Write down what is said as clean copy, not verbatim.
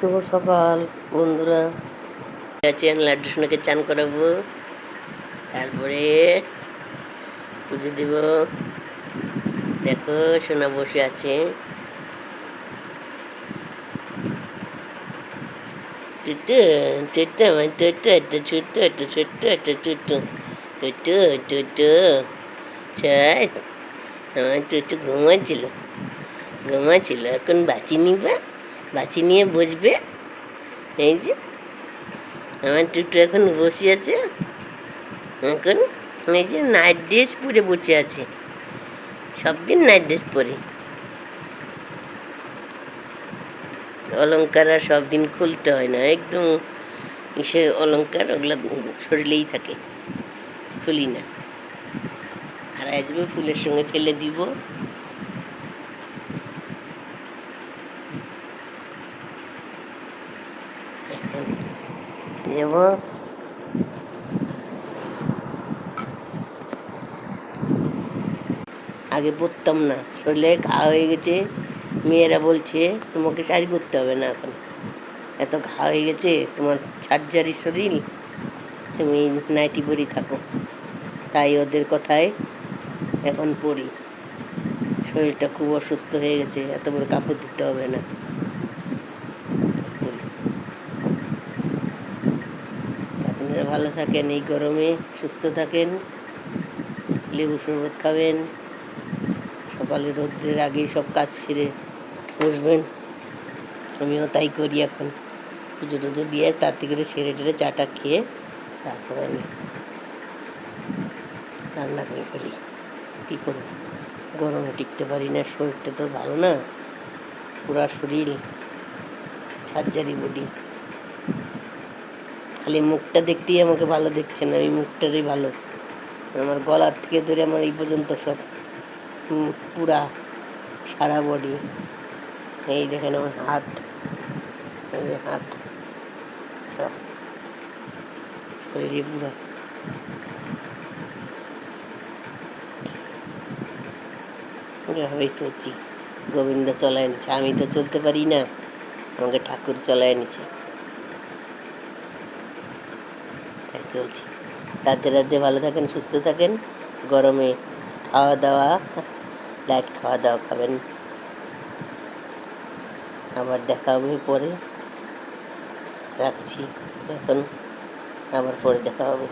শুভ সকাল বন্ধুরা। আছেন লাড্ডু সোনাকে চান করাবো, তারপরে পুজো দেব। দেখো সোনা বসে আছে। টুটু টুটু আমার টুটু একটা ছোট্ট একটা ছোট্ট একটা টুটু টুটু টুটু ছাই আমার টুটু ঘুমাচ্ছিল এখন বাঁচি নিবা, বাঁচি নিয়ে বসবে। এই যে আমার টুটু এখন বসে আছে, এখন এই যে নাইট ড্রেস পরে বসে আছে। সব দিন নাইট ড্রেস পরে, অলঙ্কার আর সব দিন খুলতে হয় না, একদম ইসে অলঙ্কার ওগুলো শরীরেই থাকে, খুলি না। আর আসবে ফুলের সঙ্গে ফেলে দিব। এখন যাব আগে পরতাম না, শরীরে ঘা হয়ে গেছে। মেয়েরা বলছে তোমাকে শাড়ি পরতে হবে না, এখন এত ঘা হয়ে গেছে তোমার, ঝাড়ঝাড়ি শরীর, তুমি নাইটি পরেই থাকো। তাই ওদের কথায় এখন পরি। শরীরটা খুব অসুস্থ হয়ে গেছে, এত বড় কাপড় দিতে হবে না। আপনারা ভালো থাকেন, এই গরমে সুস্থ থাকেন, লেবু শরবত খাবেন, সকালে রৌদ্রের আগেই সব কাজ সেরে বসবেন। আমিও তাই করি, এখন পুজো টুজো দিয়ে তাড়াতাড়ি করে সেরে টেরে চাটা খেয়ে তারপর আমি রান্না করে ফেলি। কী করব, গরমে টিকতে পারি না, শরীরটা তো ভালো না, পুরা শরীর ঝারঝারি বডি। খালি মুখটা দেখতেই আমাকে ভালো দেখছে না, ওই মুখটারই ভালো। আমার গলার থেকে ধরে আমার এই পর্যন্ত সব পুরা সারা বডি। এই দেখেন আমার হাত, এই যে হাত, সব শরীরে পুরো। এভাবেই চলছি, গোবিন্দ চলায় নিচ্ছে, আমি তো চলতে পারি না, আমাকে ঠাকুর চলায় নিচ্ছে, তাই চলছি। রাতে রাতে ভালো থাকেন, সুস্থ থাকেন। গরমে খাওয়া দাওয়া লাইট খাওয়া দাওয়া খাবেন। আবার দেখা হবে পরে, রাখছি এখন, আবার পরে দেখা হবে।